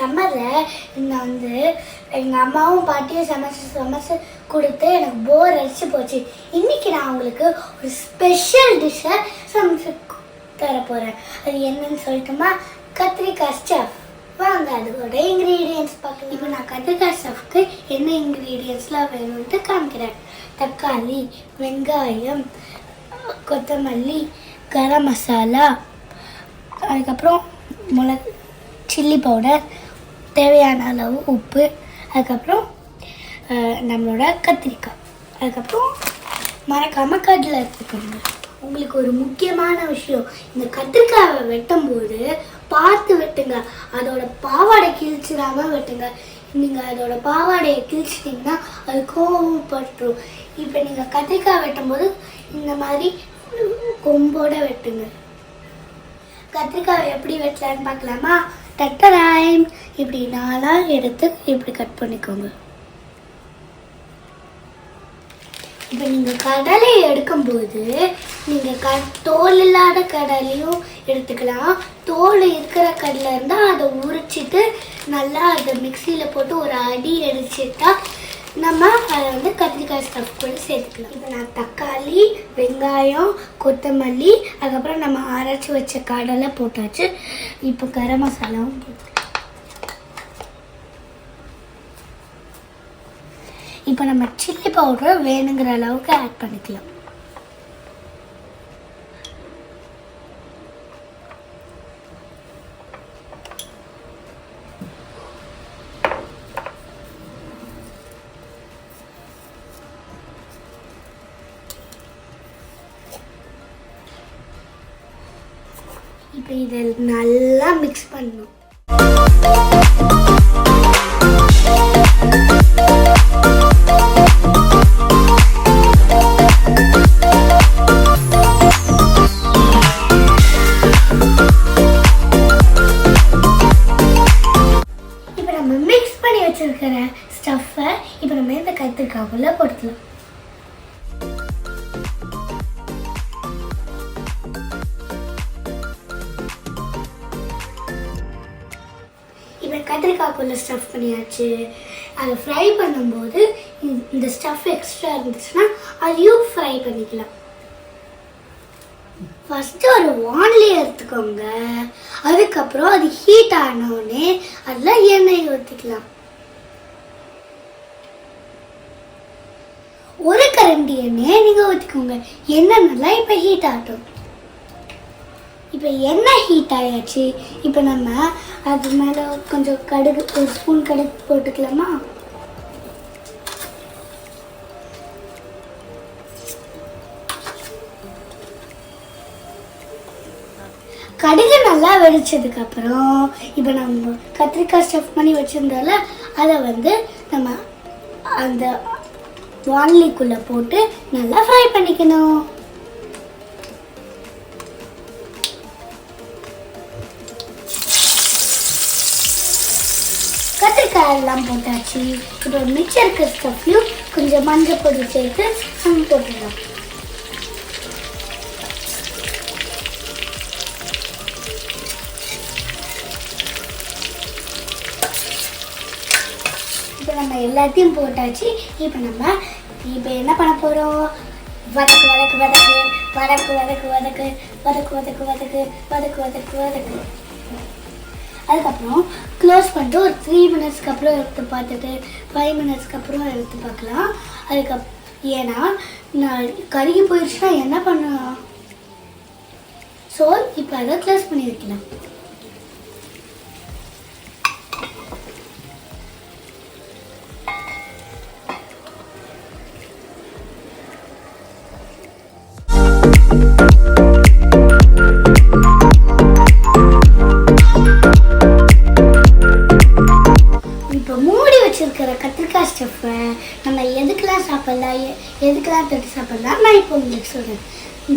சம்மரில் நான் வந்து எங்கள் அம்மாவும் பாட்டியும் சமைச்சு கொடுத்து எனக்கு போர் அடிச்சு போச்சு. இன்றைக்கி நான் உங்களுக்கு ஒரு ஸ்பெஷல் டிஷ்ஷை சமைச்சு தர போகிறேன். அது என்னன்னு சொல்லட்டுமா? கத்திரிக்காய் ஸ்டஃப். வாங்க அதோட இன்க்ரீடியன்ட்ஸ் பார்க்கலாம். இப்போ நான் கத்திரிக்காய் ஸ்டஃப்க்கு என்ன இன்க்ரீடியன்ட்ஸ்லாம் வேணும்ன்ட்டு காமிக்கிறேன். தக்காளி, வெங்காயம், கொத்தமல்லி, கரம் மசாலா, அதுக்கப்புறம் சில்லி பவுடர், தேவையான அளவு உப்பு, அதுக்கப்புறம் நம்மளோட கத்திரிக்காய், அதுக்கப்புறம் மறக்காமல் கடலை எடுத்துக்கோங்க. உங்களுக்கு ஒரு முக்கியமான விஷயம், இந்த கத்திரிக்காயை வெட்டும்போது பார்த்து வெட்டுங்க. அதோட பாவாடை கிழிச்சிடாம வெட்டுங்க. நீங்கள் அதோட பாவாடையை கிழிச்சிட்டிங்கன்னா அது கோவப்பட்டுரும். இப்போ நீங்கள் கத்திரிக்காய் வெட்டும்போது இந்த மாதிரி கொம்போட வெட்டுங்க. கத்திரிக்காய் எப்படி வெட்டலான்னு பார்க்கலாமா? டட்டராயம் இப்படி நாளாக எடுத்து இப்படி கட் பண்ணிக்கோங்க. இப்போ நீங்கள் கடலை எடுக்கும்போது நீங்கள் தோல் இல்லாத கடலையும் எடுத்துக்கலாம். தோல் இருக்கிற கடலை இருந்தால் அதை உரிச்சிட்டு நல்லா அதை மிக்சியில் போட்டு ஒரு அடி அடிச்சிட்டா நம்ம அதை வந்து கத்திரிக்காய் ஸ்டஃப் கூட சேர்த்துக்கலாம். இப்போ நான் தக்காளி, வெங்காயம், கொத்தமல்லி, அதுக்கப்புறம் நம்ம அரைச்சி வச்ச கடலை போட்டாச்சு. இப்போ கரம் மசாலாவும் போட்டு இப்போ நம்ம சில்லி பவுடர் வேணுங்கிற அளவுக்கு ஆட் பண்ணிக்கலாம். இப்போ இதை நல்லா மிக்ஸ் பண்ணணும். இப்போ நம்ம மிக்ஸ் பண்ணி வச்சிருக்கிற ஸ்டஃப்பை இப்போ நம்ம இந்த கத்திரிக்காய்க்குள்ள போட்டுக்கலாம். இப்போ கத்திரிக்காய்க்குள்ள ஸ்டஃப் பண்ணியாச்சு. அதை ஃப்ரை பண்ணும்போது இந்த ஸ்டஃப் எக்ஸ்ட்ரா இருந்துச்சுன்னா அதையும் ஃப்ரை பண்ணிக்கலாம். ஃபஸ்ட்டு ஒரு வானலி எடுத்துக்கோங்க. அதுக்கப்புறம் அது ஹீட் ஆனோடனே அதில் எண்ணெய் ஊற்றிக்கலாம். ஒரு கரண்டி எண்ணெயை நீங்கள் ஊற்றிக்கோங்க. எண்ணெய் நல்லா இப்போ ஹீட் ஆகட்டும். இப்போ எண்ணெய் ஹீட் ஆயாச்சு. இப்போ நம்ம அது மேலே கொஞ்சம் கடுகு, ஒரு ஸ்பூன் கடுகு போட்டுக்கலாமா? கடுகு நல்லா வெடிச்சதுக்கப்புறம் இப்போ நம்ம கத்திரிக்காய் ஸ்டஃப் பண்ணி வச்சுருந்தால அதை வந்து நம்ம அந்த வானலிக்குள்ளே போட்டு நல்லா ஃப்ரை பண்ணிக்கணும். கத்திரிக்காய் எல்லாம் போட்டாச்சு. இப்போ மிச்சம் இருக்கிற ஸ்டஃப்லையும் கொஞ்சம் மஞ்சள் பொடி சேர்த்து நம்ம போட்டுடலாம். இப்போ நம்ம எல்லாத்தையும் போட்டாச்சு. இப்போ என்ன பண்ண போகிறோம்? வதக்கு வதக்கு வதக்கு வதக்கு வதக்கு வதக்கு வதக்கு வதக்கு வதக்கு வதக்கு வதக்கு வதக்கு. அதுக்கப்புறம் க்ளோஸ் பண்ணிட்டு ஒரு 3 மினிட்ஸ்க்கு அப்புறம் எடுத்து பார்த்துட்டு 5 மினிட்ஸ்க்கு அப்புறம் எடுத்து பார்க்கலாம். ஏன்னா நான் கருகி போயிடுச்சுன்னா என்ன பண்ணலாம்? ஸோ இப்போ அதை க்ளோஸ் பண்ணி வைக்கலாம். கத்திரிக்காய் ஸ்டஃப்பை நம்ம எதுக்கெல்லாம் சாப்பிட்லாம், எதுக்கெல்லாம் தொட்டு சாப்பிட்லாம் நான் இப்போ உங்களுக்கு சொல்கிறேன்.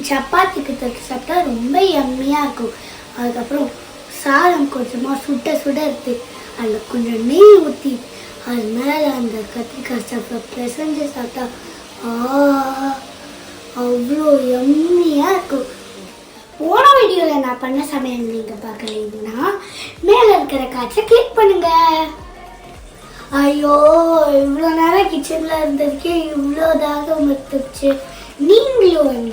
சப்பாத்திக்கு தொட்டு சாப்பிட்டா ரொம்ப யம்மியாக இருக்கும். அதுக்கப்புறம் சாதம் கொஞ்சமாக சுட எடுத்து அதில் கொஞ்சம் நெய் ஊற்றி அது மேலே அந்த கத்திரிக்காய் ஸ்டஃப்பை பிசைஞ்சு சாப்பிட்டா அவ்வளோ யம்மியாக இருக்கும். போன வீடியோவில் நான் பண்ண சமையல் நீங்கள் பார்க்கலீங்கன்னா மேலே இருக்கிற காட்சை கிளிக் பண்ணுங்க. ஐயோ, இவ்வளோ நேரம் கிச்சனில் இருந்ததுக்கே இவ்வளோ தாகம் எடுத்துச்சு. நீங்களும்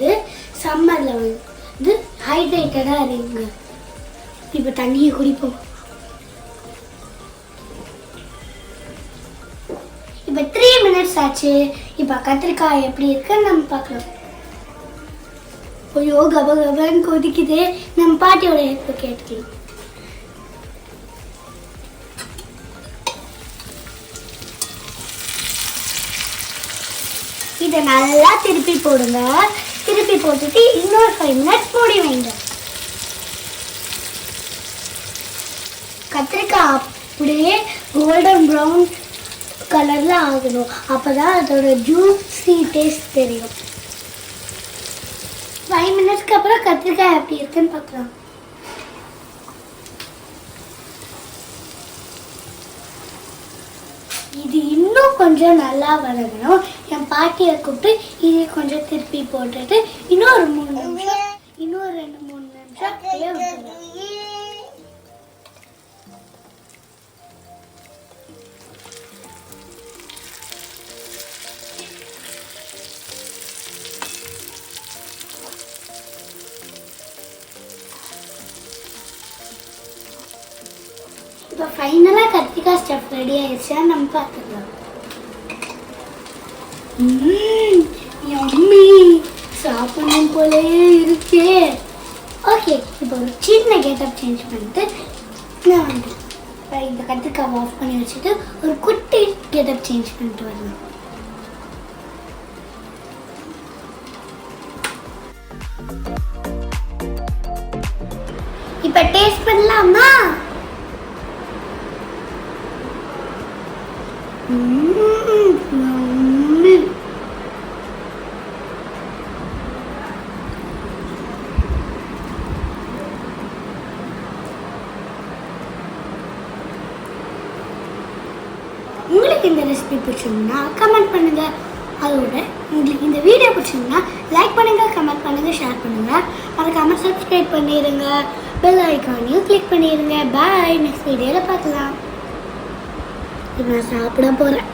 சம்மரில் ஹைட்ரேட்டடாக இருங்க. இப்போ தண்ணியை குடிப்போம். இப்போ 3 மினிட்ஸ் ஆச்சு. இப்போ கத்திரிக்காய் எப்படி இருக்குன்னு நம்ம பார்க்கலாம். ஐயோ, கப கபன்னு கொதிக்குது. நம்ம பாட்டியோட ஹெல்ப் கேட்டுக்கலாம். இதை நல்லா திருப்பி போடுங்க. திருப்பி போட்டுட்டு இன்னொரு 5 மினிட்ஸ் மூடி வைங்க. கத்திரிக்காய் அப்படியே கோல்டன் ப்ரௌன் கலர்ல ஆகணும். அப்பதான் அதோட ஜூஸி டேஸ்ட் தெரியும். 5 மினிட்ஸ்க்கு அப்புறம் கத்திரிக்காய் எப்படி இருக்குன்னு பார்க்கலாம். இது இன்னும் கொஞ்சம் நல்லா வதங்கணும். என் பாட்டியை கூப்பிட்டு இதை கொஞ்சம் திருப்பி போட்டுட்டு இன்னொரு 3 நிமிஷம், இன்னொரு 2-3 நிமிஷம் விட்டுறேன். இப்போ ஃபைனலாக கத்திரிக்காய் ஸ்டஃப் ரெடி ஆயிடுச்சா நம்ம பார்த்துக்கலாம். யம்மி, சாப்பிடணும் போலே இருக்கே. ஓகே, இப்போ ஒரு சின்ன கெட்டப் சேஞ்ச் பண்ணிட்டு நான் இந்த கத்திரிக்காய் ஆஃப் பண்ணி வச்சுட்டு ஒரு குட்டி கெட்டப் சேஞ்ச் பண்ணிட்டு வரலாம். இப்போ டேஸ்ட் பண்ணலாமா? உங்களுக்கு இந்த ரெசிபி பிடிச்சிருந்தா கமெண்ட் பண்ணுங்க. அதோட உங்களுக்கு இந்த வீடியோ பிடிச்சிருந்தா லைக் பண்ணுங்க, கமெண்ட் பண்ணுங்க, ஷேர் பண்ணுங்க. மறக்காம சப்ஸ்கிரைப் பண்ணிடுங்க. பெல் ஐக்கானையும் கிளிக் பண்ணிடுங்க. பாய். நெக்ஸ்ட் வீடியோவில் பார்க்கலாம். இப்போ நான் சாப்பிட போகிறேன்.